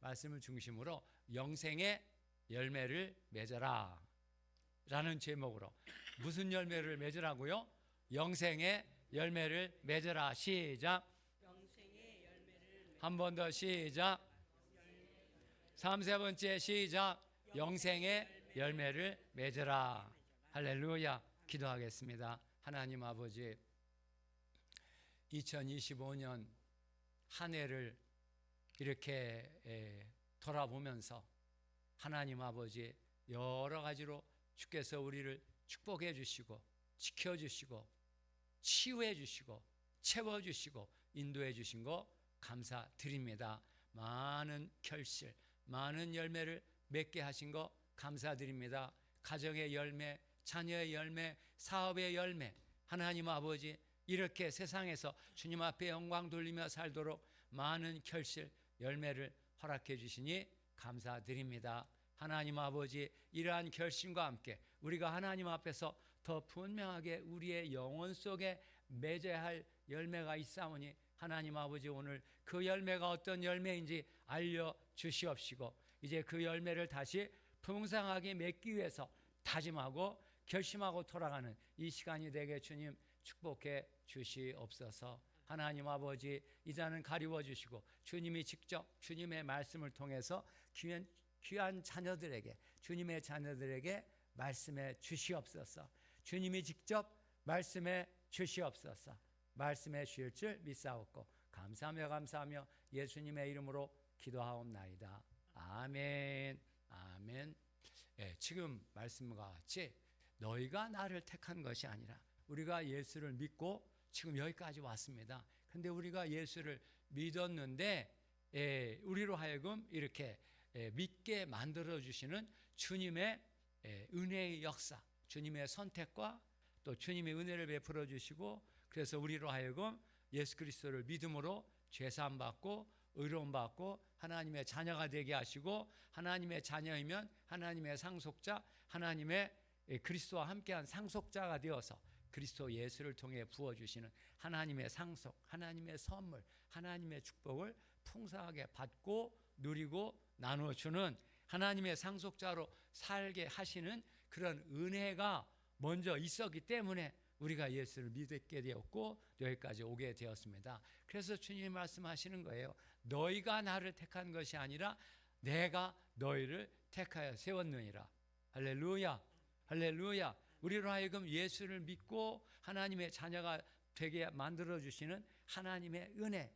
말씀을 중심으로 영생의 열매를 맺어라 라는 제목으로, 무슨 열매를 맺으라고요? 영생의 열매를 맺어라. 시작. 한 번 더 시작. 3, 세 번째 시작. 영생의 열매를 맺어라. 할렐루야. 기도하겠습니다. 하나님 아버지, 2025년 한 해를 이렇게 돌아보면서 하나님 아버지, 여러 가지로 주께서 우리를 축복해 주시고 지켜주시고 치유해 주시고 채워주시고 인도해 주신 거 감사드립니다. 많은 결실, 많은 열매를 맺게 하신 거 감사드립니다. 가정의 열매, 자녀의 열매, 사업의 열매, 하나님 아버지, 이렇게 세상에서 주님 앞에 영광 돌리며 살도록 많은 결실, 열매를 허락해 주시니 감사드립니다. 하나님 아버지, 이러한 결심과 함께 우리가 하나님 앞에서 더 분명하게 우리의 영혼 속에 맺어야 할 열매가 있사오니 하나님 아버지, 오늘 그 열매가 어떤 열매인지 알려주시옵시고 이제 그 열매를 다시 풍성하게 맺기 위해서 다짐하고 결심하고 돌아가는 이 시간이 되게 주님 축복해 주시옵소서. 하나님 아버지, 이자는 가리워 주시고 주님이 직접 주님의 말씀을 통해서 귀한 자녀들에게, 주님의 자녀들에게 말씀해 주시옵소서. 주님이 직접 말씀해 주시옵소서. 말씀해 주실 줄 믿사옵고 감사하며 예수님의 이름으로 기도하옵나이다. 아멘. 아멘. 지금 말씀과 같이 너희가 나를 택한 것이 아니라, 우리가 예수를 믿고 지금 여기까지 왔습니다. 근데 우리가 예수를 믿었는데 우리로 하여금 이렇게 믿게 만들어주시는 주님의 은혜의 역사, 주님의 선택과 또 주님의 은혜를 베풀어 주시고, 그래서 우리로 하여금 예수 그리스도를 믿음으로 죄사함 받고 의로움 받고 하나님의 자녀가 되게 하시고, 하나님의 자녀이면 하나님의 상속자, 하나님의 그리스도와 함께한 상속자가 되어서 그리스도 예수를 통해 부어주시는 하나님의 상속, 하나님의 선물, 하나님의 축복을 풍성하게 받고 누리고 나눠주는 하나님의 상속자로 살게 하시는 그런 은혜가 먼저 있었기 때문에 우리가 예수를 믿게 되었고 여기까지 오게 되었습니다. 그래서 주님이 말씀하시는 거예요. 너희가 나를 택한 것이 아니라 내가 너희를 택하여 세웠느니라. 할렐루야. 할렐루야. 우리로 하여금 예수를 믿고 하나님의 자녀가 되게 만들어주시는 하나님의 은혜,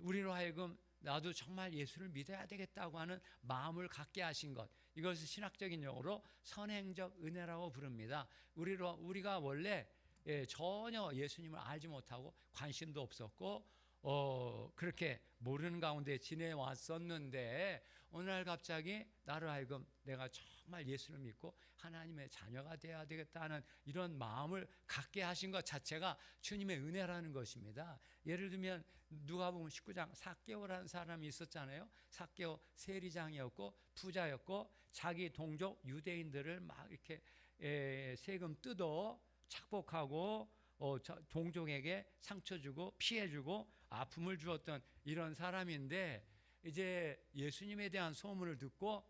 우리로 하여금 나도 정말 예수를 믿어야 되겠다고 하는 마음을 갖게 하신 것, 이것을 신학적인 용어로 선행적 은혜라고 부릅니다. 우리가 원래 전혀 예수님을 알지 못하고 관심도 없었고 그렇게 모르는 가운데 지내왔었는데 어느 날 갑자기 나를 하여금 내가 정말 예수를 믿고 하나님의 자녀가 되어야 되겠다는 이런 마음을 갖게 하신 것 자체가 주님의 은혜라는 것입니다. 예를 들면 누가복음 19장 삭개오라는 사람이 있었잖아요. 삭개오 세리장이었고 부자였고 자기 동족 유대인들을 막 이렇게 세금 뜯어 착복하고 동족에게 상처 주고 피해 주고 아픔을 주었던 이런 사람인데, 이제 예수님에 대한 소문을 듣고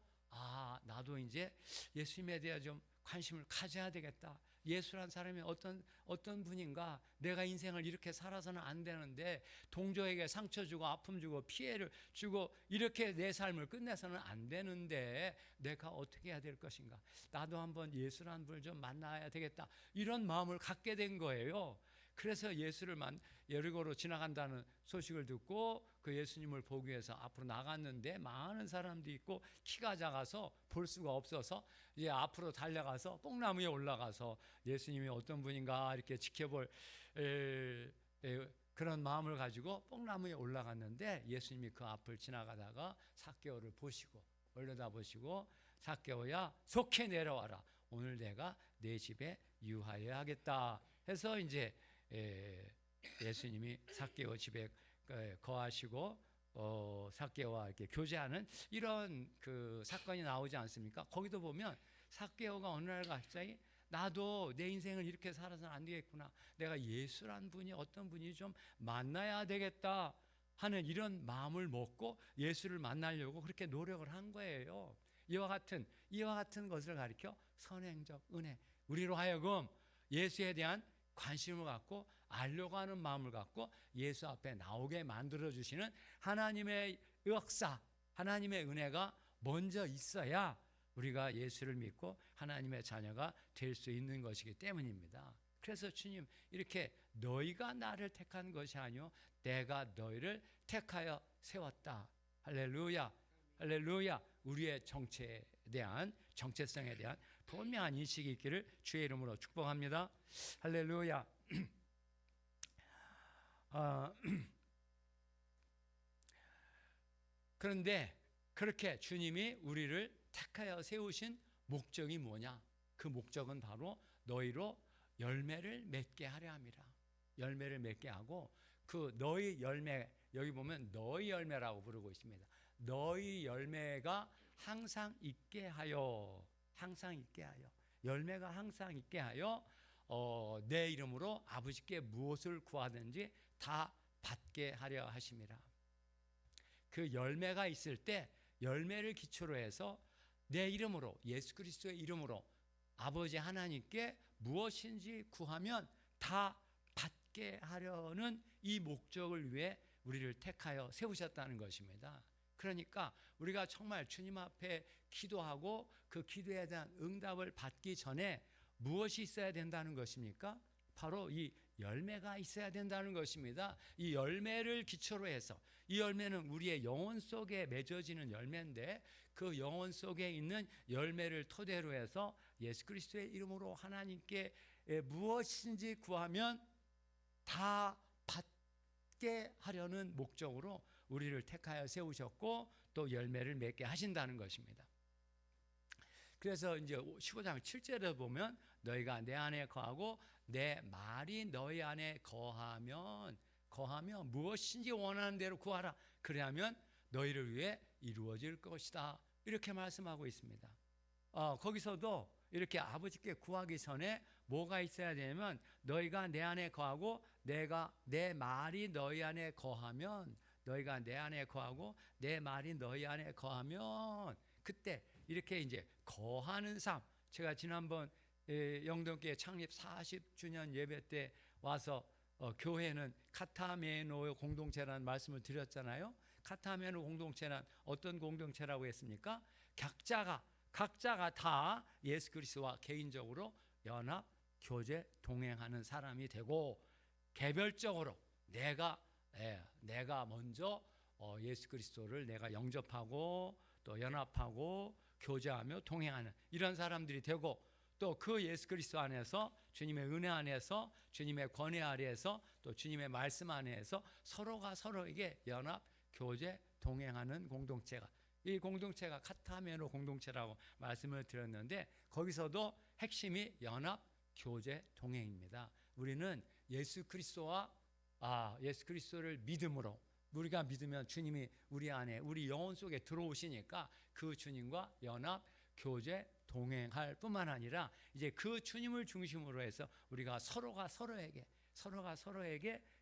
나도 이제 예수님에 대해 좀 관심을 가져야 되겠다. 예수란 사람이 어떤 분인가, 내가 인생을 이렇게 살아서는 안 되는데 동족에게 상처 주고 아픔 주고 피해를 주고 이렇게 내 삶을 끝내서는 안 되는데 내가 어떻게 해야 될 것인가, 나도 한번 예수란 분을 좀 만나야 되겠다, 이런 마음을 갖게 된 거예요. 그래서 예수를 여리고로 지나간다는 소식을 듣고 그 예수님을 보기 위해서 앞으로 나갔는데 많은 사람도 있고 키가 작아서 볼 수가 없어서 이제 앞으로 달려가서 뽕나무에 올라가서 예수님이 어떤 분인가 이렇게 지켜볼 그런 마음을 가지고 뽕나무에 올라갔는데, 예수님이 그 앞을 지나가다가 삭개오를 보시고 올려다보시고, 삭개오야 속히 내려와라, 오늘 내가 내 집에 유하여야 하겠다 해서 이제 예수님이 삭개오 집에 거하시고 삭개오와 이렇게 교제하는 이런 그 사건이 나오지 않습니까? 거기도 보면 삭개오가 어느 날 갑자기 나도 내 인생을 이렇게 살아서는 안 되겠구나, 내가 예수란 분이 어떤 분이 좀 만나야 되겠다 하는 이런 마음을 먹고 예수를 만나려고 그렇게 노력을 한 거예요. 이와 같은 것을 가리켜 선행적 은혜. 우리로 하여금 예수에 대한 관심을 갖고 알려고 하는 마음을 갖고 예수 앞에 나오게 만들어 주시는 하나님의 역사, 하나님의 은혜가 먼저 있어야 우리가 예수를 믿고 하나님의 자녀가 될 수 있는 것이기 때문입니다. 그래서 주님 이렇게 너희가 나를 택한 것이 아니요 내가 너희를 택하여 세웠다. 할렐루야. 할렐루야. 우리의 정체성에 대한 분명한 인식이 있기를 주의 이름으로 축복합니다. 할렐루야. 그런데 그렇게 주님이 우리를 택하여 세우신 목적이 뭐냐? 그 목적은 바로 너희로 열매를 맺게 하려 함이라. 열매를 맺게 하고 그 너희 열매, 여기 보면 너희 열매라고 부르고 있습니다. 너희 열매가 항상 있게 하여, 항상 있게 하여, 열매가 항상 있게 하여 내 이름으로 아버지께 무엇을 구하든지 다 받게 하려 하심이라. 그 열매가 있을 때 열매를 기초로 해서 내 이름으로, 예수 그리스도의 이름으로 아버지 하나님께 무엇인지 구하면 다 받게 하려는 이 목적을 위해 우리를 택하여 세우셨다는 것입니다. 그러니까 우리가 정말 주님 앞에 기도하고 그 기도에 대한 응답을 받기 전에 무엇이 있어야 된다는 것입니까? 바로 이 열매가 있어야 된다는 것입니다. 이 열매를 기초로 해서, 이 열매는 우리의 영혼 속에 맺어지는 열매인데 그 영혼 속에 있는 열매를 토대로 해서 예수 그리스도의 이름으로 하나님께 무엇인지 구하면 다 받게 하려는 목적으로 우리를 택하여 세우셨고 또 열매를 맺게 하신다는 것입니다. 그래서 이제 15장 7절에 보면 너희가 내 안에 거하고 내 말이 너희 안에 거하면 무엇인지 원하는 대로 구하라. 그래야면 너희를 위해 이루어질 것이다. 이렇게 말씀하고 있습니다. 거기서도 이렇게 아버지께 구하기 전에 뭐가 있어야 되냐면 너희가 내 안에 거하고 내가 내 말이 너희 안에 거하면, 너희가 내 안에 거하고 내 말이 너희 안에 거하면, 그때 이렇게 이제 거하는 삶. 제가 지난번 영동교회 창립 40주년 예배 때 와서 교회는 카타메노 공동체라는 말씀을 드렸잖아요. 카타메노 공동체는 어떤 공동체라고 했습니까? 각자가 다 예수 그리스도와 개인적으로 연합, 교제, 동행하는 사람이 되고 개별적으로 내가 먼저 예수 그리스도를 내가 영접하고 또 연합하고 교제하며 동행하는 이런 사람들이 되고 또 그 예수 그리스도 안에서 주님의 은혜 안에서 주님의 권위 아래에서 또 주님의 말씀 안에서 서로가 서로에게 연합, 교제, 동행하는 공동체가, 이 공동체가 카타메노 공동체라고 말씀을 드렸는데 거기서도 핵심이 연합, 교제, 동행입니다. 우리는 예수 그리스도를 믿음으로, 우리가 믿으면 주님이 우리 안에 우리 영혼 속에 들어오시니까 그 주님과 연합, 교제, 동행할 뿐만 아니라 이제 그 주님을 중심으로 해서 우리가 서로가 서로에게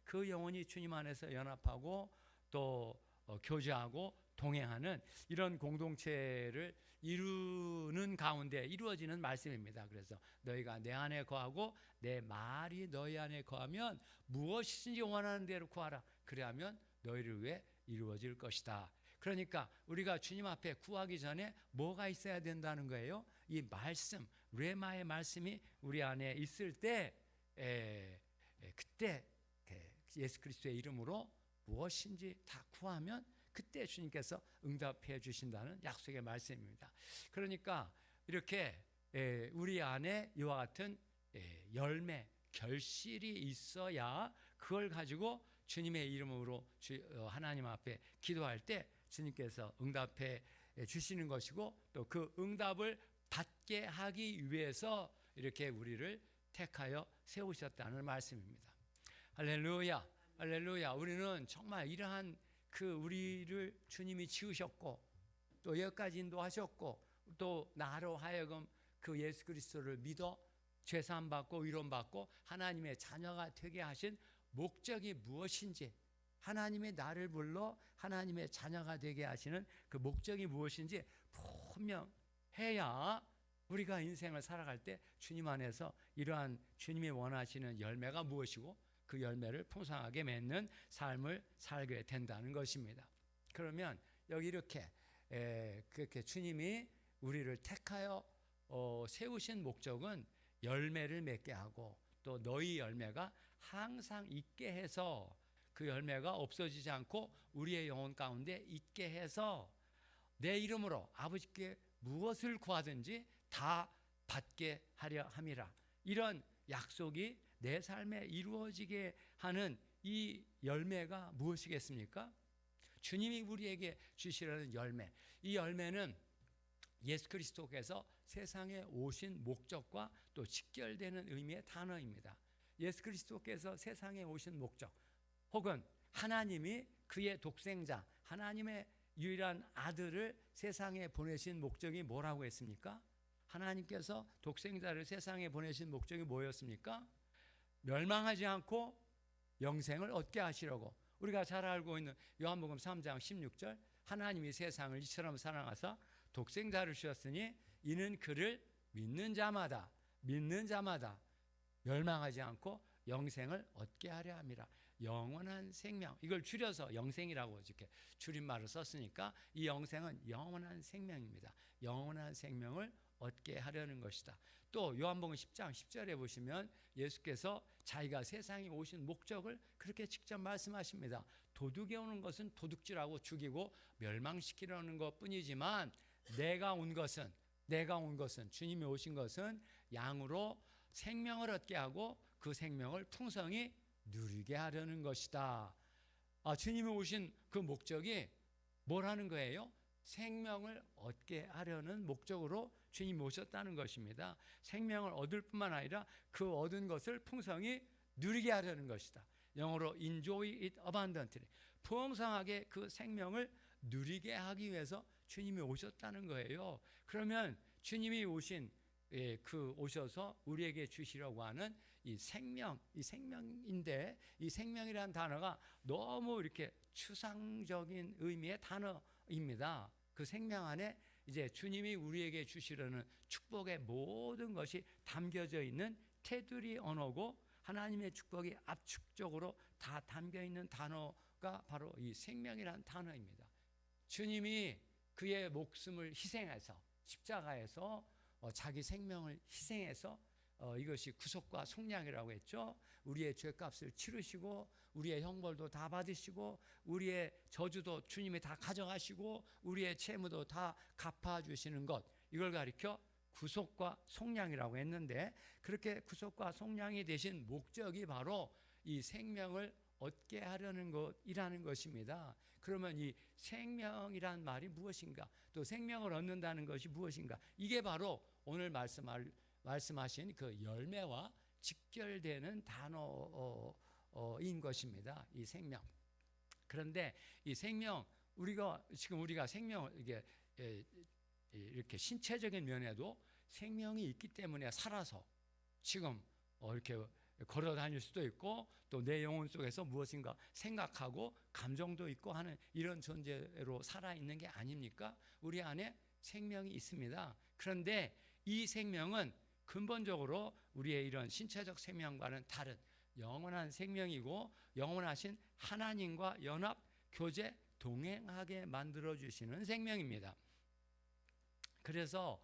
그 영혼이 주님 안에서 연합하고 또 교제하고 동행하는 이런 공동체를 이루는 가운데 이루어지는 말씀입니다. 그래서 너희가 내 안에 거하고 내 말이 너희 안에 거하면 무엇이든지 원하는 대로 구하라. 그래야면 너희를 위해 이루어질 것이다. 그러니까 우리가 주님 앞에 구하기 전에 뭐가 있어야 된다는 거예요? 이 말씀, 레마의 말씀이 우리 안에 있을 때 그때 예수 그리스도의 이름으로 무엇인지 다 구하면 그때 주님께서 응답해 주신다는 약속의 말씀입니다. 그러니까 이렇게 우리 안에 이와 같은 열매, 결실이 있어야 그걸 가지고 주님의 이름으로 하나님 앞에 기도할 때 주님께서 응답해 주시는 것이고 또 그 응답을 받게 하기 위해서 이렇게 우리를 택하여 세우셨다는 말씀입니다. 할렐루야, 할렐루야. 우리는 정말 이러한 우리를 주님이 지으셨고 또 여기까지 인도하셨고 또 나로 하여금 그 예수 그리스도를 믿어 죄사함 받고 위로받고 하나님의 자녀가 되게 하신 목적이 무엇인지 하나님의 나를 불러 하나님의 자녀가 되게 하시는 그 목적이 무엇인지 분명해야 우리가 인생을 살아갈 때 주님 안에서 이러한 주님이 원하시는 열매가 무엇이고 그 열매를 풍성하게 맺는 삶을 살게 된다는 것입니다. 그러면 여기 이렇게 그렇게 주님이 우리를 택하여 세우신 목적은 열매를 맺게 하고 또 너희 열매가 항상 있게 해서 그 열매가 없어지지 않고 우리의 영혼 가운데 있게 해서 내 이름으로 아버지께 무엇을 구하든지 다 받게 하려 함이라. 이런 약속이 내 삶에 이루어지게 하는 이 열매가 무엇이겠습니까? 주님이 우리에게 주시려는 열매. 이 열매는 예수 그리스도께서 세상에 오신 목적과 또 직결되는 의미의 단어입니다. 예수 그리스도께서 세상에 오신 목적, 혹은 하나님이 그의 독생자, 하나님의 유일한 아들을 세상에 보내신 목적이 뭐라고 했습니까? 하나님께서 독생자를 세상에 보내신 목적이 뭐였습니까? 멸망하지 않고 영생을 얻게 하시려고. 우리가 잘 알고 있는 요한복음 3장 16절, 하나님이 세상을 이처럼 사랑하사 독생자를 주셨으니 이는 그를 믿는 자마다 멸망하지 않고 영생을 얻게 하려 함이라. 영원한 생명, 이걸 줄여서 영생이라고 이렇게 줄임말을 썼으니까 이 영생은 영원한 생명입니다. 영원한 생명을 얻게 하려는 것이다. 또 요한복음 10장 10절에 보시면 예수께서 자기가 세상에 오신 목적을 그렇게 직접 말씀하십니다. 도둑이 오는 것은 도둑질하고 죽이고 멸망시키려는 것뿐이지만 내가 온 것은 주님이 오신 것은 양으로 생명을 얻게 하고 그 생명을 풍성히 누리게 하려는 것이다. 주님이 오신 그 목적이 뭐라는 거예요? 생명을 얻게 하려는 목적으로 주님이 오셨다는 것입니다. 생명을 얻을 뿐만 아니라 그 얻은 것을 풍성히 누리게 하려는 것이다. 영어로 enjoy it abundantly. 풍성하게 그 생명을 누리게 하기 위해서 주님이 오셨다는 거예요. 그러면 주님이 오셔서 우리에게 주시려고 하는 이 생명인데, 이 생명이라는 단어가 너무 이렇게 추상적인 의미의 단어입니다. 그 생명 안에 이제 주님이 우리에게 주시려는 축복의 모든 것이 담겨져 있는 테두리 언어고, 하나님의 축복이 압축적으로 다 담겨 있는 단어가 바로 이 생명이라는 단어입니다. 주님이 그의 목숨을 희생해서 십자가에서 자기 생명을 희생해서 이것이 구속과 속량이라고 했죠. 우리의 죄값을 치르시고 우리의 형벌도 다 받으시고 우리의 저주도 주님이 다 가져가시고 우리의 채무도 다 갚아주시는 것, 이걸 가리켜 구속과 속량이라고 했는데, 그렇게 구속과 속량이 되신 목적이 바로 이 생명을 얻게 하려는 것이라는 것입니다. 그러면 이 생명이란 말이 무엇인가, 또 생명을 얻는다는 것이 무엇인가, 이게 바로 오늘 말씀하신 그 열매와 직결되는 단어인 것입니다. 이 생명. 그런데 이 생명, 우리가 생명을 이렇게 신체적인 면에도 생명이 있기 때문에 살아서 지금 이렇게 걸어 다닐 수도 있고 또 내 영혼 속에서 무엇인가 생각하고 감정도 있고 하는 이런 존재로 살아있는 게 아닙니까? 우리 안에 생명이 있습니다. 그런데 이 생명은 근본적으로 우리의 이런 신체적 생명과는 다른 영원한 생명이고, 영원하신 하나님과 연합, 교제, 동행하게 만들어주시는 생명입니다. 그래서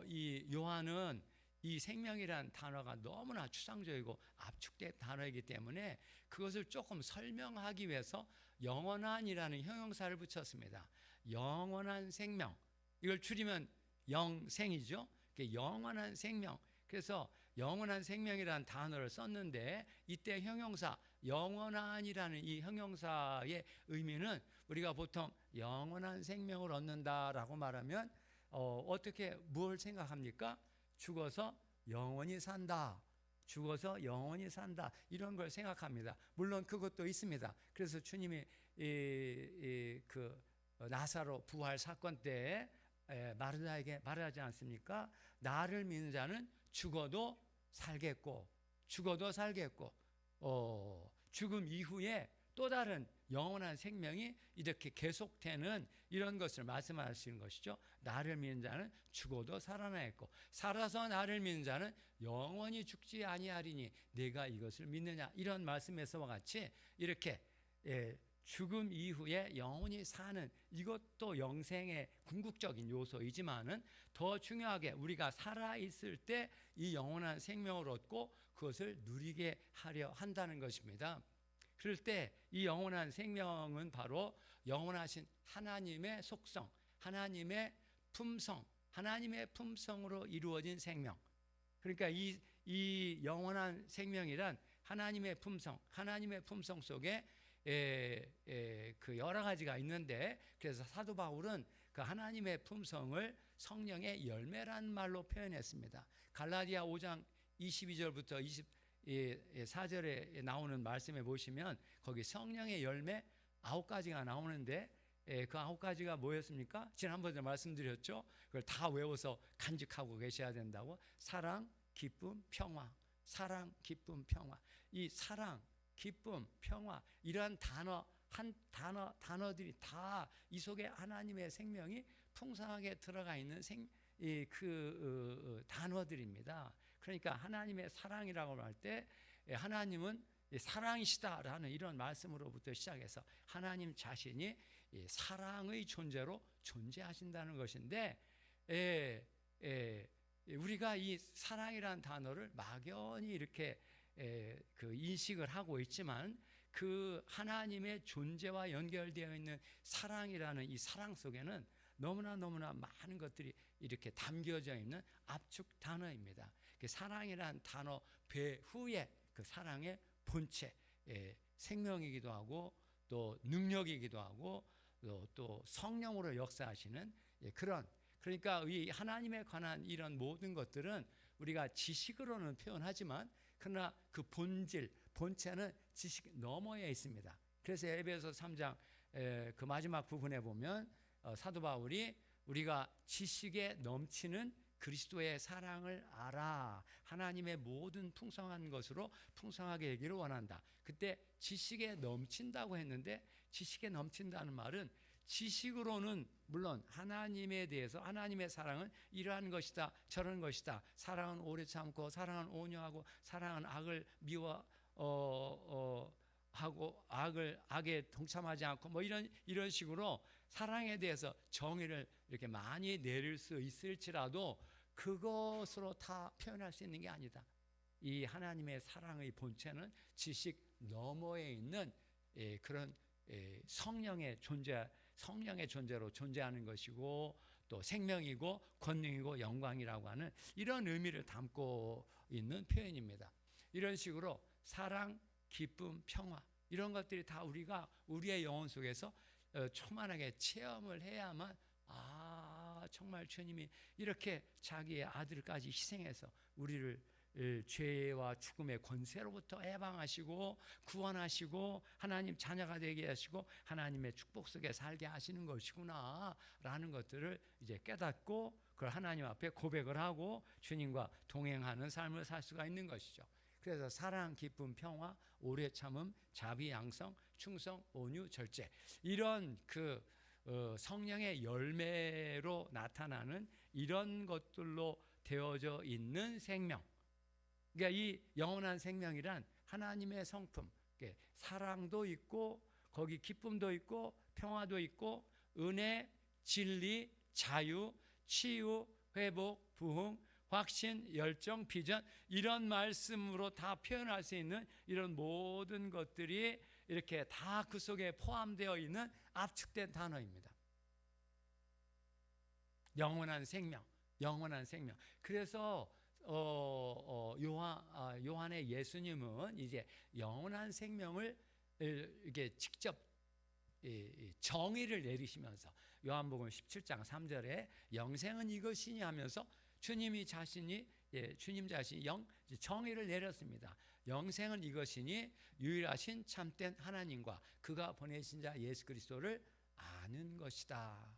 이 요한은 이 생명이라는 단어가 너무나 추상적이고 압축된 단어이기 때문에 그것을 조금 설명하기 위해서 영원한이라는 형용사를 붙였습니다. 영원한 생명, 이걸 줄이면 영생이죠. 영원한 생명. 그래서 영원한 생명이라는 단어를 썼는데, 이때 형용사 영원한이라는 이 형용사의 의미는 우리가 보통 영원한 생명을 얻는다라고 말하면 어떻게 뭘 생각합니까? 죽어서 영원히 산다. 죽어서 영원히 산다. 이런 걸 생각합니다. 물론 그것도 있습니다. 그래서 주님이 그 나사로 부활 사건 때 마르다에게 말하지 않습니까? 나를 믿는 자는 죽어도 살겠고 죽음 이후에 또 다른 영원한 생명이 이렇게 계속되는 이런 것을 말씀하시는 것이죠. 나를 믿는 자는 죽어도 살아나겠고 살아서 나를 믿는 자는 영원히 죽지 아니하리니 내가 이것을 믿느냐, 이런 말씀에서와 같이 이렇게 죽음 이후에 영원히 사는, 이것도 영생의 궁극적인 요소이지만은 더 중요하게 우리가 살아있을 때 이 영원한 생명을 얻고 그것을 누리게 하려 한다는 것입니다. 그럴 때 이 영원한 생명은 바로 영원하신 하나님의 속성, 하나님의 품성, 하나님의 품성으로 이루어진 생명. 그러니까 이 영원한 생명이란 하나님의 품성 속에 그 여러 가지가 있는데, 그래서 사도 바울은 그 하나님의 품성을 성령의 열매란 말로 표현했습니다. 갈라디아 5장 22절부터 24절에 나오는 말씀에 보시면 거기 성령의 열매 9가지가 나오는데, 그 9가지가 뭐였습니까? 지난번에 말씀드렸죠. 그걸 다 외워서 간직하고 계셔야 된다고. 사랑, 기쁨, 평화. 사랑, 기쁨, 평화. 이 사랑, 기쁨, 평화, 이러한 단어들이 다 이 속에 하나님의 생명이 풍성하게 들어가 있는 단어들입니다. 그러니까 하나님의 사랑이라고 할 때 하나님은 사랑이시다라는 이런 말씀으로부터 시작해서 하나님 자신이 사랑의 존재로 존재하신다는 것인데, 우리가 이 사랑이라는 단어를 막연히 이렇게 그 인식을 하고 있지만, 그 하나님의 존재와 연결되어 있는 사랑이라는 이 사랑 속에는 너무나 많은 것들이 이렇게 담겨져 있는 압축 단어입니다. 그 사랑이라는 단어 배후에 그 사랑의 본체, 생명이기도 하고 또 능력이기도 하고 또 성령으로 역사하시는 그러니까 이 하나님에 관한 이런 모든 것들은 우리가 지식으로는 표현하지만, 그러나 그 본체는 지식 너머에 있습니다. 그래서 에베소 3장 그 마지막 부분에 보면 사도 바울이 우리가 지식에 넘치는 그리스도의 사랑을 알아 하나님의 모든 풍성한 것으로 풍성하게 되기를 원한다. 그때 지식에 넘친다고 했는데, 지식에 넘친다는 말은 지식으로는 물론 하나님에 대해서, 하나님의 사랑은 이러한 것이다 저런 것이다, 사랑은 오래 참고 사랑은 온유하고 사랑은 악을 미워 하고 악에 동참하지 않고 뭐 이런 식으로 사랑에 대해서 정의를 이렇게 많이 내릴 수 있을지라도 그것으로 다 표현할 수 있는 게 아니다. 이 하나님의 사랑의 본체는 지식 너머에 있는 그런 성령의 존재로 존재하는 것이고, 또 생명이고 권능이고 영광이라고 하는 이런 의미를 담고 있는 표현입니다. 이런 식으로 사랑, 기쁨, 평화, 이런 것들이 다 우리가 우리의 영혼 속에서 초만하게 체험을 해야만, 정말 주님이 이렇게 자기의 아들까지 희생해서 우리를 죄와 죽음의 권세로부터 해방하시고 구원하시고 하나님 자녀가 되게 하시고 하나님의 축복 속에 살게 하시는 것이구나 라는 것들을 이제 깨닫고, 그걸 하나님 앞에 고백을 하고 주님과 동행하는 삶을 살 수가 있는 것이죠. 그래서 사랑, 기쁨, 평화, 오래 참음, 자비, 양성, 충성, 온유, 절제, 이런 성령의 열매로 나타나는 이런 것들로 되어져 있는 생명. 그러니까 이 영원한 생명이란 하나님의 성품, 사랑도 있고 거기 기쁨도 있고 평화도 있고 은혜, 진리, 자유, 치유, 회복, 부흥, 확신, 열정, 비전, 이런 말씀으로 다 표현할 수 있는 이런 모든 것들이 이렇게 다 그 속에 포함되어 있는 압축된 단어입니다. 영원한 생명. 그래서 요한의 예수님은 이제 영원한 생명을 이게 직접 정의를 내리시면서 요한복음 17장 3절에 영생은 이것이니 하면서 주님 자신이 정의를 내렸습니다. 영생은 이것이니 유일하신 참된 하나님과 그가 보내신 자 예수 그리스도를 아는 것이다.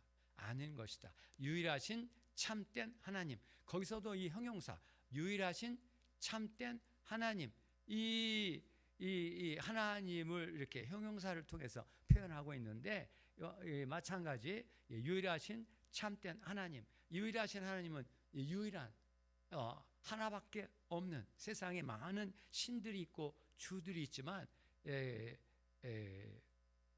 유일하신 참된 하나님. 거기서도 이 형용사 유일하신 참된 하나님, 이 이 하나님을 이렇게 형용사를 통해서 표현하고 있는데 마찬가지 유일하신 참된 하나님, 유일하신 하나님은 유일한 하나밖에 없는, 세상에 많은 신들이 있고 주들이 있지만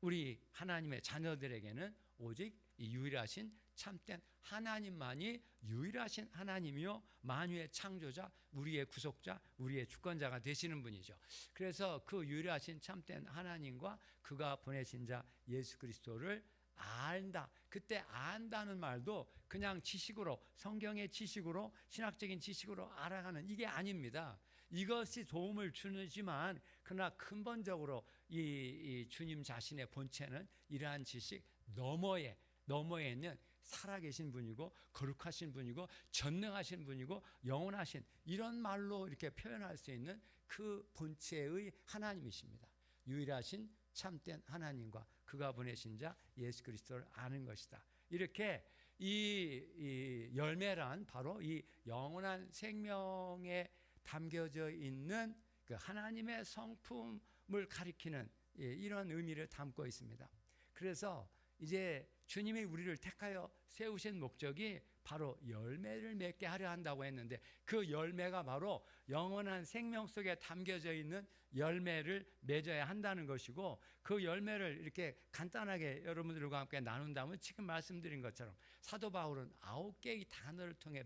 우리 하나님의 자녀들에게는 오직 이 유일하신 참된 하나님만이 유일하신 하나님이요 만유의 창조자, 우리의 구속자, 우리의 주권자가 되시는 분이죠. 그래서 그 유일하신 참된 하나님과 그가 보내신 자 예수 그리스도를 안다. 그때 안다는 말도 그냥 지식으로, 성경의 지식으로, 신학적인 지식으로 알아가는 이게 아닙니다. 이것이 도움을 주지만 그러나 근본적으로 이 주님 자신의 본체는 이러한 지식 너머에 있는 살아계신 분이고 거룩하신 분이고 전능하신 분이고 영원하신, 이런 말로 이렇게 표현할 수 있는 그 본체의 하나님이십니다. 유일하신 참된 하나님과 그가 보내신 자 예수 그리스도를 아는 것이다. 이렇게 이 열매란 바로 이 영원한 생명에 담겨져 있는 그 하나님의 성품을 가리키는 이런 의미를 담고 있습니다. 그래서 이제 주님이 우리를 택하여 세우신 목적이 바로 열매를 맺게 하려 한다고 했는데, 그 열매가 바로 영원한 생명 속에 담겨져 있는 열매를 맺어야 한다는 것이고, 그 열매를 이렇게 간단하게 여러분들과 함께 나눈다면 지금 말씀드린 것처럼 사도 바울은 9개의 단어를 통해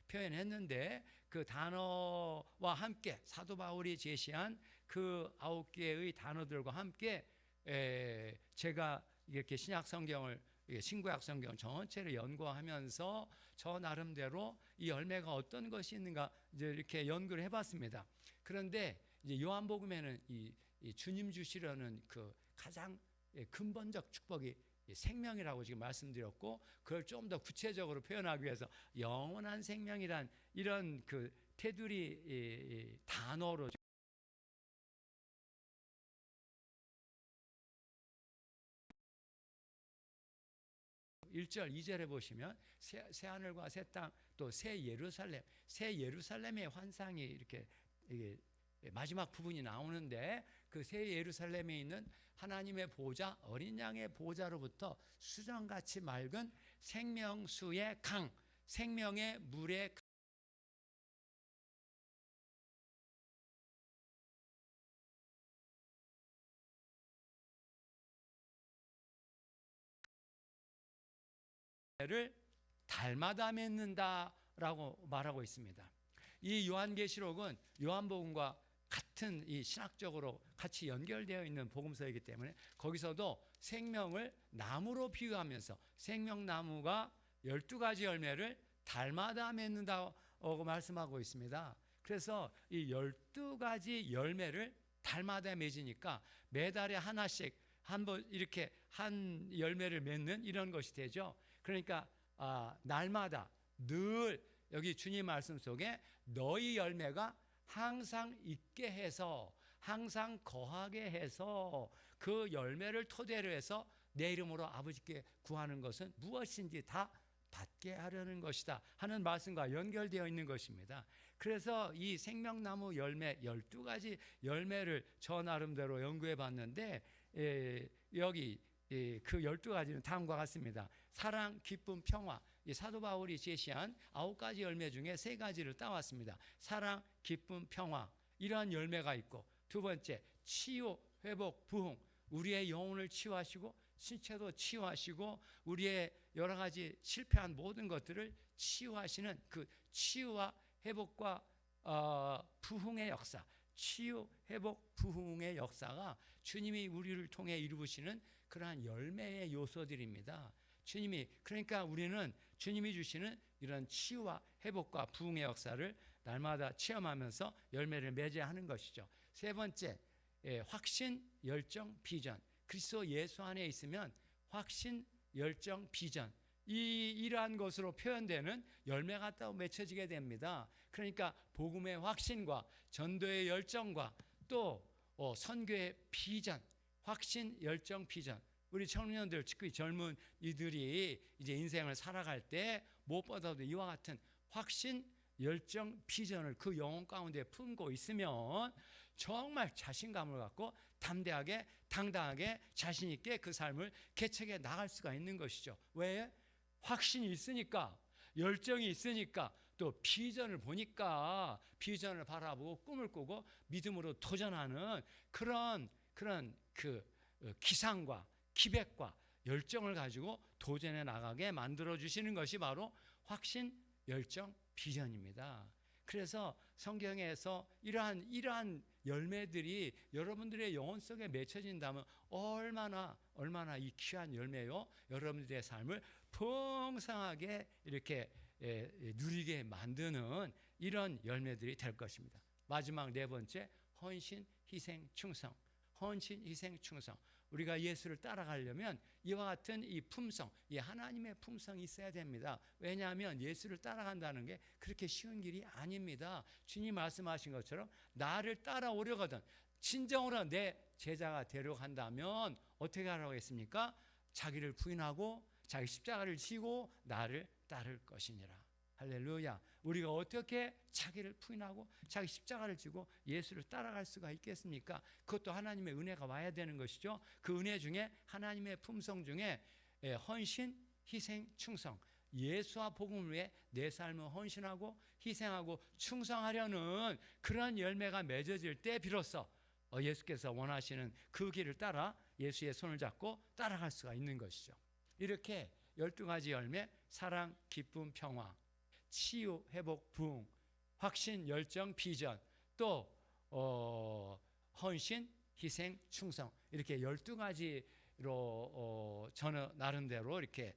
표현했는데, 그 단어와 함께 사도 바울이 제시한 그 9개의 단어들과 함께 제가 이렇게 신약 성경을, 신구약 성경 전체를 연구하면서 저 나름대로 이 열매가 어떤 것이 있는가 이제 이렇게 연구를 해봤습니다. 그런데 이제 요한복음에는 이 주님 주시려는 그 가장 근본적 축복이 생명이라고 지금 말씀드렸고, 그걸 좀 더 구체적으로 표현하기 위해서 영원한 생명이란 이런 그 테두리 단어로 1절, 2절에 보시면 새 하늘과 새 땅, 또 새 예루살렘의 환상이 이렇게 마지막 부분이 나오는데, 그 새 예루살렘에 있는 하나님의 보좌, 어린 양의 보좌로부터 수정같이 맑은 생명수의 강, 생명의 물의 를 달마다 맺는다라고 말하고 있습니다. 이 요한계시록은 요한복음과 같은 이 신학적으로 같이 연결되어 있는 복음서이기 때문에 거기서도 생명을 나무로 비유하면서 생명나무가 12가지 열매를 달마다 맺는다고 말씀하고 있습니다. 그래서 이 12가지 열매를 달마다 맺으니까 매달에 하나씩 한번 이렇게 한 열매를 맺는 이런 것이 되죠. 그러니까 날마다 늘 여기 주님 말씀 속에 너희 열매가 항상 있게 해서, 항상 거하게 해서 그 열매를 토대로 해서 내 이름으로 아버지께 구하는 것은 무엇인지 다 받게 하려는 것이다 하는 말씀과 연결되어 있는 것입니다. 그래서 이 생명나무 열매 12가지 열매를 저 나름대로 연구해 봤는데, 여기 그 12가지는 다음과 같습니다. 사랑, 기쁨, 평화, 사도 바울이 제시한 9가지 열매 중에 3가지를 따왔습니다. 사랑, 기쁨, 평화, 이러한 열매가 있고, 두 번째 치유, 회복, 부흥, 우리의 영혼을 치유하시고 신체도 치유하시고 우리의 여러 가지 실패한 모든 것들을 치유하시는 그 치유와 회복과 부흥의 역사, 치유, 회복, 부흥의 역사가 주님이 우리를 통해 이루시는 그러한 열매의 요소들입니다. 주님이, 그러니까 우리는 주님이 주시는 이런 치유와 회복과 부흥의 역사를 날마다 체험하면서 열매를 맺어야 하는 것이죠. 세 번째, 확신, 열정, 비전. 그리스도 예수 안에 있으면 확신, 열정, 비전, 이러한 것으로 표현되는 열매가 또 맺혀지게 됩니다. 그러니까 복음의 확신과 전도의 열정과 또 선교의 비전, 확신, 열정, 비전. 우리 청년들, 특히 젊은 이들이 이제 인생을 살아갈 때 무엇보다도 이와 같은 확신, 열정, 비전을 그 영혼 가운데 품고 있으면 정말 자신감을 갖고 담대하게 당당하게 자신 있게 그 삶을 개척해 나갈 수가 있는 것이죠. 왜? 확신이 있으니까, 열정이 있으니까, 또 비전을 보니까, 비전을 바라보고 꿈을 꾸고 믿음으로 도전하는 그런 그 기상과 기백과 열정을 가지고 도전해 나가게 만들어 주시는 것이 바로 확신, 열정, 비전입니다. 그래서 성경에서 이러한 열매들이 여러분들의 영혼 속에 맺혀진다면 얼마나 이 귀한 열매요, 여러분들의 삶을 풍성하게 이렇게 누리게 만드는 이런 열매들이 될 것입니다. 마지막 네 번째, 헌신, 희생, 충성. 헌신, 희생, 충성. 우리가 예수를 따라가려면 이와 같은 이 품성, 이 하나님의 품성이 있어야 됩니다. 왜냐하면 예수를 따라간다는 게 그렇게 쉬운 길이 아닙니다. 주님 말씀하신 것처럼 나를 따라오려거든 진정으로 내 제자가 되려고 한다면 어떻게 하라고 했습니까? 자기를 부인하고 자기 십자가를 지고 나를 따를 것이니라. 할렐루야. 우리가 어떻게 자기를 부인하고 자기 십자가를 지고 예수를 따라갈 수가 있겠습니까? 그것도 하나님의 은혜가 와야 되는 것이죠. 그 은혜 중에 하나님의 품성 중에 헌신, 희생, 충성. 예수와 복음을 위해 내 삶을 헌신하고 희생하고 충성하려는 그런 열매가 맺어질 때 비로소 예수께서 원하시는 그 길을 따라 예수의 손을 잡고 따라갈 수가 있는 것이죠. 이렇게 12가지 열매, 사랑, 기쁨, 평화, 치유, 회복, 부흥, 확신, 열정, 비전, 또 헌신, 희생, 충성, 이렇게 12가지로 저는 나름대로 이렇게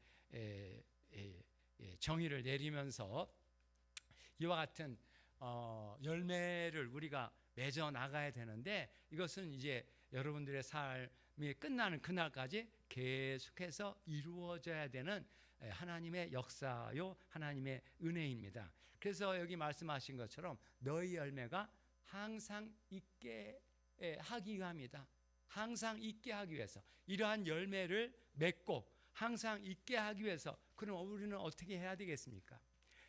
정의를 내리면서 이와 같은 열매를 우리가 맺어 나가야 되는데, 이것은 이제 여러분들의 삶이 끝나는 그날까지 계속해서 이루어져야 되는 하나님의 역사요, 하나님의 은혜입니다. 그래서 여기 말씀하신 것처럼 너희 열매가 항상 있게 하기 위함이다. 항상 있게 하기 위해서, 이러한 열매를 맺고 항상 있게 하기 위해서, 그럼 우리는 어떻게 해야 되겠습니까?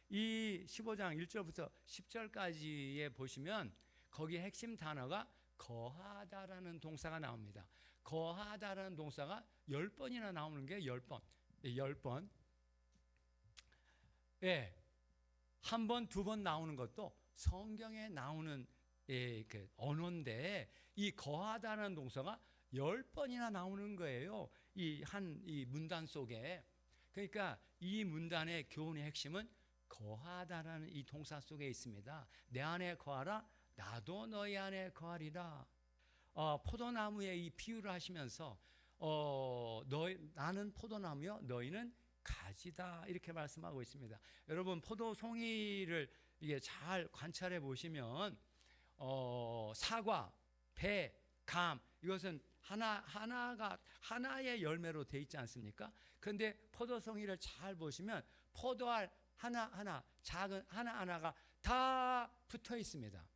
이 15장 1절부터 10절까지에 보시면 거기에 핵심 단어가 거하다라는 동사가 나옵니다. 거하다라는 동사가 10번이나 나오는 게 10번. 10번. 예. 한 번, 두 번 나오는 것도 성경에 나오는 그 언어인데, 이 거하다는 동사가 10번이나 나오는 거예요. 이 문단 속에. 그러니까 이 문단의 교훈의 핵심은 거하다라는 이 동사 속에 있습니다. 내 안에 거하라, 나도 너희 안에 거하리라. 포도나무에 이 비유를 하시면서 나는 포도나무요, 너희는 가지다, 이렇게 말씀하고 있습니다. 여러분, 포도송이를 이게 잘 관찰해 보시면 사과, 배, 감, 이것은 하나의 열매로 돼 있지 않습니까? 그런데 포도송이를 잘 보시면 포도알 하나하나, 작은 하나하나가 다 붙어 있습니다.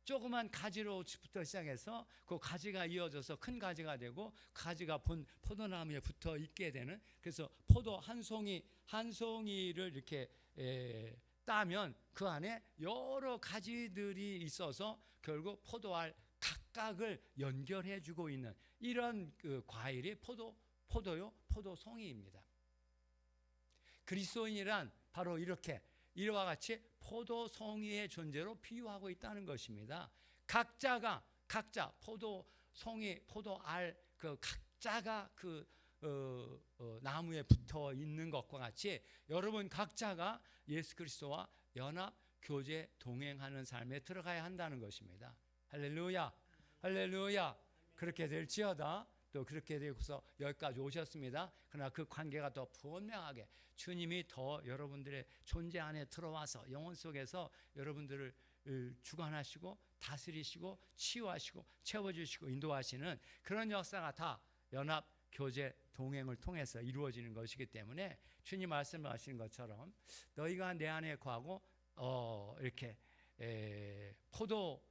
조그만 가지로부터 시작해서 그 가지가 이어져서 큰 가지가 되고, 가지가 본 포도나무에 붙어 있게 되는, 그래서 포도 한 송이를 이렇게 따면 그 안에 여러 가지들이 있어서 결국 포도알 각각을 연결해 주고 있는 이런 그 과일이 포도송이입니다. 그리스도인이란 바로 이와 같이 포도송이의 존재로 비유하고 있다는 것입니다. 각자 포도송이, 포도알 각자가 나무에 붙어 있는 것과 같이 여러분 각자가 예수 그리스도와 연합, 교제, 동행하는 삶에 들어가야 한다는 것입니다. 할렐루야, 할렐루야. 그렇게 될지어다. 또 그렇게 되고서 여기까지 오셨습니다. 그러나 그 관계가 더 분명하게 주님이 더 여러분들의 존재 안에 들어와서 영혼 속에서 여러분들을 주관하시고 다스리시고 치유하시고 채워주시고 인도하시는 그런 역사가 다 연합, 교제, 동행을 통해서 이루어지는 것이기 때문에 주님 말씀하시는 것처럼 너희가 내 안에 거하고 이렇게 포도가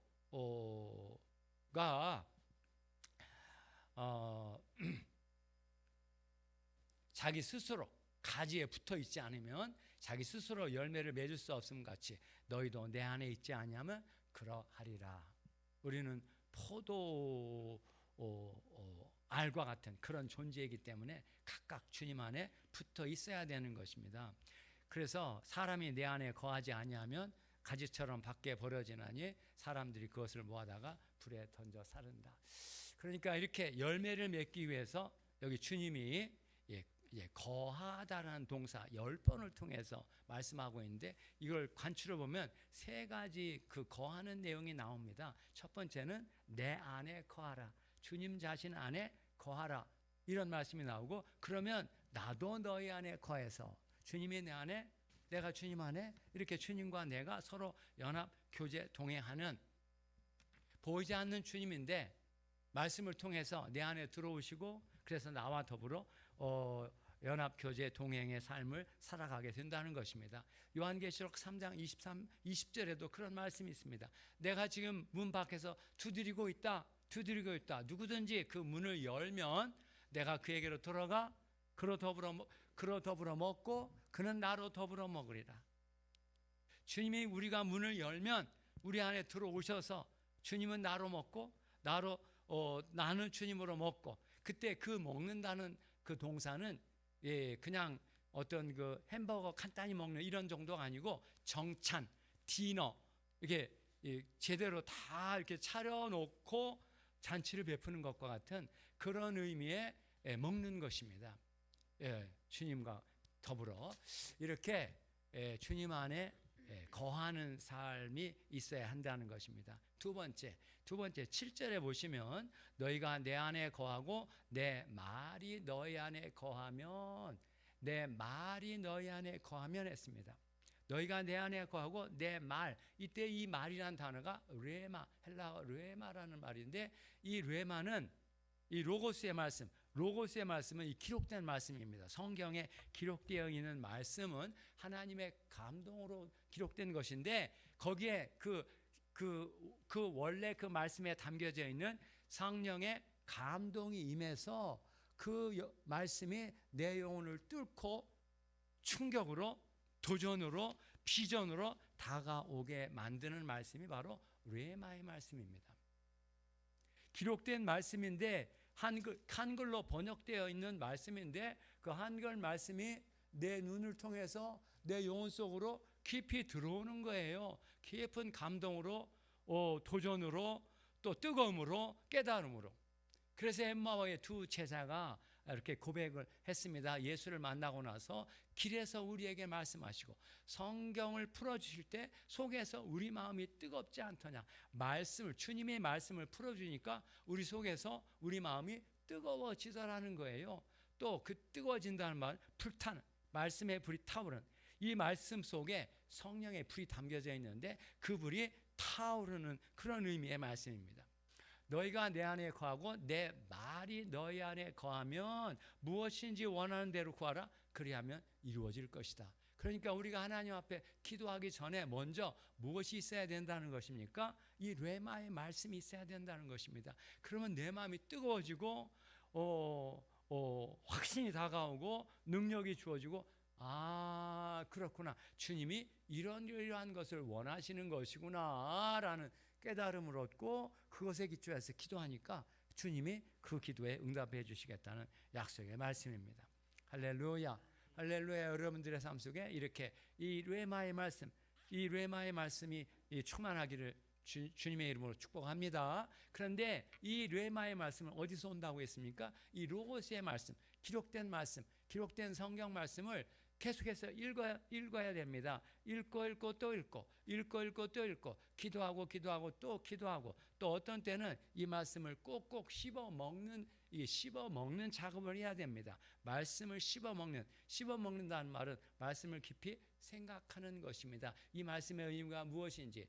자기 스스로 가지에 붙어 있지 않으면 자기 스스로 열매를 맺을 수 없음 같이 너희도 내 안에 있지 아니하면 그러하리라. 우리는 포도 알과 같은 그런 존재이기 때문에 각각 주님 안에 붙어 있어야 되는 것입니다. 그래서 사람이 내 안에 거하지 아니하면 가지처럼 밖에 버려지나니 사람들이 그것을 모아다가 불에 던져 사른다. 그러니까 이렇게 열매를 맺기 위해서 여기 주님이 거하다라는 동사 10번을 통해서 말씀하고 있는데, 이걸 관추려 보면 세 가지 그 거하는 내용이 나옵니다. 첫 번째는 내 안에 거하라, 주님 자신 안에 거하라, 이런 말씀이 나오고, 그러면 나도 너희 안에 거해서 주님이 내 안에 내가 주님 안에, 이렇게 주님과 내가 서로 연합 교제 동행하는, 보이지 않는 주님인데 말씀을 통해서 내 안에 들어오시고, 그래서 나와 더불어 연합 교제 동행의 삶을 살아가게 된다는 것입니다. 요한계시록 3장 20절에도 그런 말씀이 있습니다. 내가 지금 문 밖에서 두드리고 있다. 누구든지 그 문을 열면 내가 그에게로 들어가 그로 더불어 먹고 그는 나로 더불어 먹으리라. 주님이 우리가 문을 열면 우리 안에 들어오셔서 주님은 나로 먹고 나는 주님으로 먹고, 그때 그 먹는다는 그 동사는 그냥 어떤 그 햄버거 간단히 먹는 이런 정도가 아니고 정찬, 디너, 이렇게 제대로 다 이렇게 차려놓고 잔치를 베푸는 것과 같은 그런 의미의 먹는 것입니다. 주님과 더불어 이렇게 주님 안에 거하는 삶이 있어야 한다는 것입니다. 두 번째 7절에 보시면 너희가 내 안에 거하고 내 말이 너희 안에 거하면, 내 말이 너희 안에 거하면 했습니다. 너희가 내 안에 거하고 내 말, 이때 이 말이라는 단어가 르에마, 헬라어 르에마라는 말인데, 이 르에마는 이 로고스의 말씀은 이 기록된 말씀입니다. 성경에 기록되어 있는 말씀은 하나님의 감동으로 기록된 것인데, 거기에 원래 그 말씀에 담겨져 있는 성령의 감동이 임해서 그 말씀이 내 영혼을 뚫고 충격으로, 도전으로, 비전으로 다가오게 만드는 말씀이 바로 르에마의 말씀입니다. 기록된 말씀인데 한글로 번역되어 있는 말씀인데, 그 한글 말씀이 내 눈을 통해서 내 영혼 속으로 깊이 들어오는 거예요. 깊은 감동으로, 도전으로, 또 뜨거움으로, 깨달음으로. 그래서 엠마오의 두 제자가 이렇게 고백을 했습니다. 예수를 만나고 나서 길에서 우리에게 말씀하시고 성경을 풀어주실 때 속에서 우리 마음이 뜨겁지 않더냐. 주님의 말씀을 풀어주니까 우리 속에서 우리 마음이 뜨거워지더라는 거예요. 또 그 뜨거워진다는 말, 불타는, 말씀의 불이 타오르는, 이 말씀 속에 성령의 불이 담겨져 있는데 그 불이 타오르는 그런 의미의 말씀입니다. 너희가 내 안에 거하고 내 말이 너희 안에 거하면 무엇인지 원하는 대로 구하라. 그리하면 이루어질 것이다. 그러니까 우리가 하나님 앞에 기도하기 전에 먼저 무엇이 있어야 된다는 것입니까? 이 르에마의 말씀이 있어야 된다는 것입니다. 그러면 내 마음이 뜨거워지고 확신이 다가오고 능력이 주어지고, 그렇구나, 주님이 이러한 것을 원하시는 것이구나 라는 깨달음을 얻고 그것에 기초해서 기도하니까 주님이 그 기도에 응답해 주시겠다는 약속의 말씀입니다. 할렐루야. 여러분들의 삶 속에 이렇게 이 르에마의 말씀이 충만하기를 주님의 이름으로 축복합니다. 그런데 이 르에마의 말씀은 어디서 온다고 했습니까? 이 로고스의 말씀, 기록된 성경 말씀을 계속해서 읽어야 됩니다. 읽고 또 읽고, 기도하고 또 기도하고, 또 어떤 때는 이 말씀을 꼭꼭 씹어 먹는 작업을 해야 됩니다. 말씀을 씹어 먹는다는 말은 말씀을 깊이 생각하는 것입니다. 이 말씀의 의미가 무엇인지,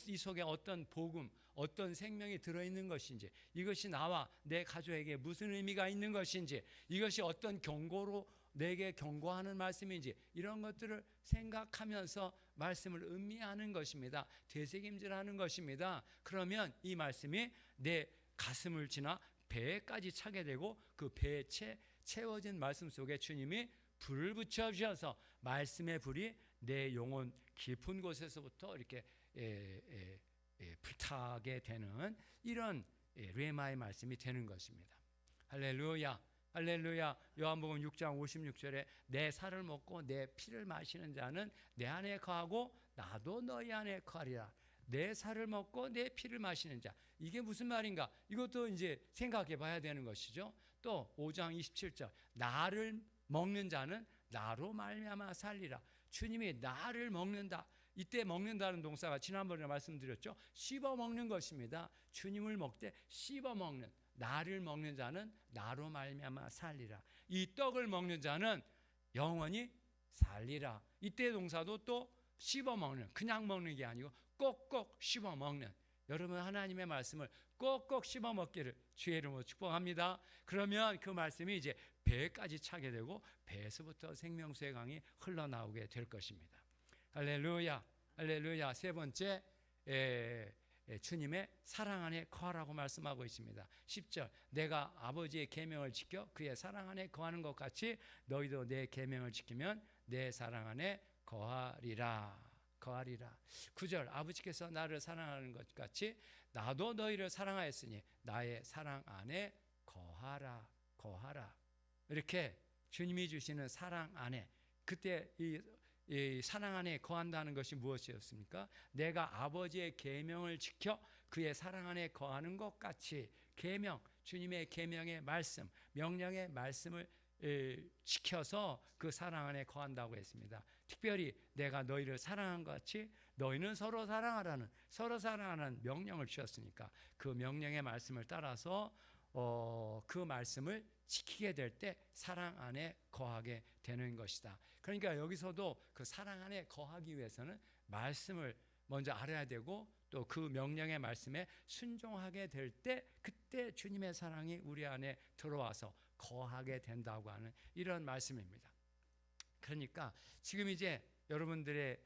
이 속에 어떤 복음, 어떤 생명이 들어있는 것인지, 이것이 나와 내 가족에게 무슨 의미가 있는 것인지, 이것이 어떤 경고로 내게 경고하는 말씀인지, 이런 것들을 생각하면서 말씀을 음미하는 것입니다. 되새김질하는 것입니다. 그러면 이 말씀이 내 가슴을 지나 배에까지 차게 되고, 그 배에 채워진 말씀 속에 주님이 불을 붙여주셔서 말씀의 불이 내 영혼 깊은 곳에서부터 이렇게 불타게 되는 이런 레마의 말씀이 되는 것입니다. 할렐루야, 할렐루야. 요한복음 6장 56절에 내 살을 먹고 내 피를 마시는 자는 내 안에 거하고 나도 너희 안에 거하리라. 내 살을 먹고 내 피를 마시는 자, 이게 무슨 말인가? 이것도 이제 생각해 봐야 되는 것이죠. 또 5장 27절 나를 먹는 자는 나로 말미암아 살리라. 주님이 나를 먹는다. 이때 먹는다는 동사가 지난번에 말씀드렸죠. 씹어 먹는 것입니다. 주님을 먹되 씹어 먹는, 나를 먹는 자는 나로 말미암아 살리라. 이 떡을 먹는 자는 영원히 살리라. 이때 동사도 또 씹어 먹는, 그냥 먹는 게 아니고 꼭꼭 씹어 먹는, 여러분 하나님의 말씀을 꼭꼭 씹어 먹기를 주의 이름으로 축복합니다. 그러면 그 말씀이 이제 배까지 차게 되고 배에서부터 생명수의 강이 흘러나오게 될 것입니다. 할렐루야, 할렐루야. 세 번째, 주님의 사랑 안에 거하라고 말씀하고 있습니다. 10절 내가 아버지의 계명을 지켜 그의 사랑 안에 거하는 것 같이 너희도 내 계명을 지키면 내 사랑 안에 거하리라. 거하리라. 9절 아버지께서 나를 사랑하는 것 같이 나도 너희를 사랑하였으니 나의 사랑 안에 거하라. 거하라. 이렇게 주님이 주시는 사랑 안에, 그때 이 사랑 안에 거한다는 것이 무엇이었습니까? 내가 아버지의 계명을 지켜 그의 사랑 안에 거하는 것 같이, 계명, 주님의 계명의 말씀, 명령의 말씀을 지켜서 그 사랑 안에 거한다고 했습니다. 특별히 내가 너희를 사랑한 것 같이 너희는 서로 사랑하라는, 서로 사랑하는 명령을 주셨으니까 그 명령의 말씀을 따라서 그 말씀을 지키게 될 때 사랑 안에 거하게 되는 것이다. 그러니까 여기서도 그 사랑 안에 거하기 위해서는 말씀을 먼저 알아야 되고 또 그 명령의 말씀에 순종하게 될 때 그때 주님의 사랑이 우리 안에 들어와서 거하게 된다고 하는 이런 말씀입니다. 그러니까 지금 이제 여러분들의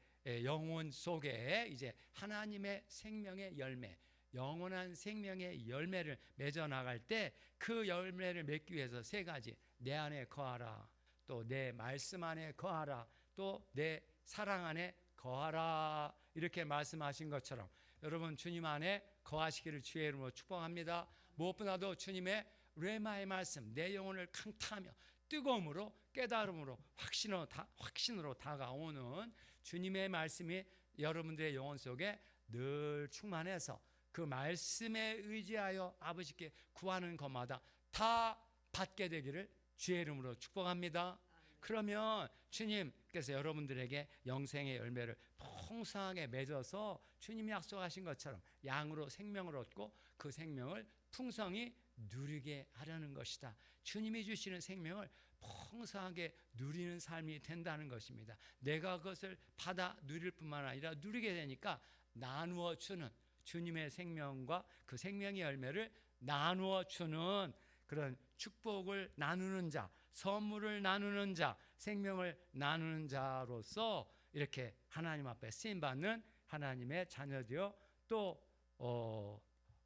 영혼 속에 이제 하나님의 생명의 열매, 영원한 생명의 열매를 맺어 나갈 때 그 열매를 맺기 위해서 세 가지, 내 안에 거하라, 또 내 말씀 안에 거하라, 또 내 사랑 안에 거하라, 이렇게 말씀하신 것처럼 여러분 주님 안에 거하시기를 주의 이름으로 축복합니다. 무엇보다도 주님의 레마의 말씀, 내 영혼을 강타하며 뜨거움으로, 깨달음으로, 확신으로 다가오는 주님의 말씀이 여러분들의 영혼 속에 늘 충만해서 그 말씀에 의지하여 아버지께 구하는 것마다 다 받게 되기를 주의 이름으로 축복합니다. 그러면 주님께서 여러분들에게 영생의 열매를 풍성하게 맺어서 주님이 약속하신 것처럼 양으로 생명을 얻고 그 생명을 풍성히 누리게 하려는 것이다. 주님이 주시는 생명을 풍성하게 누리는 삶이 된다는 것입니다. 내가 그것을 받아 누릴 뿐만 아니라 누리게 되니까 나누어 주는, 주님의 생명과 그 생명의 열매를 나누어 주는 그런 축복을 나누는 자, 선물을 나누는 자, 생명을 나누는 자로서 이렇게 하나님 앞에 쓰임받는 하나님의 자녀되어 또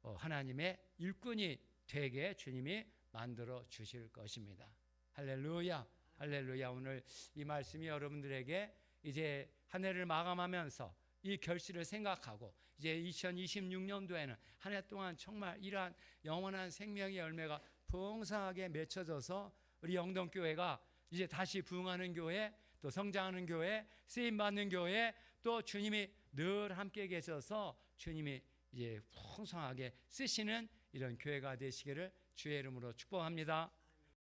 하나님의 일꾼이 되게 주님이 만들어 주실 것입니다. 할렐루야, 할렐루야. 오늘 이 말씀이 여러분들에게 이제 한 해를 마감하면서 이 결실을 생각하고 이제 2026년도에는 한 해 동안 정말 이러한 영원한 생명의 열매가 풍성하게 맺혀져서 우리 영동교회가 이제 다시 부흥하는 교회, 또 성장하는 교회, 쓰임받는 교회, 또 주님이 늘 함께 계셔서 주님이 이제 풍성하게 쓰시는 이런 교회가 되시기를 주의 이름으로 축복합니다.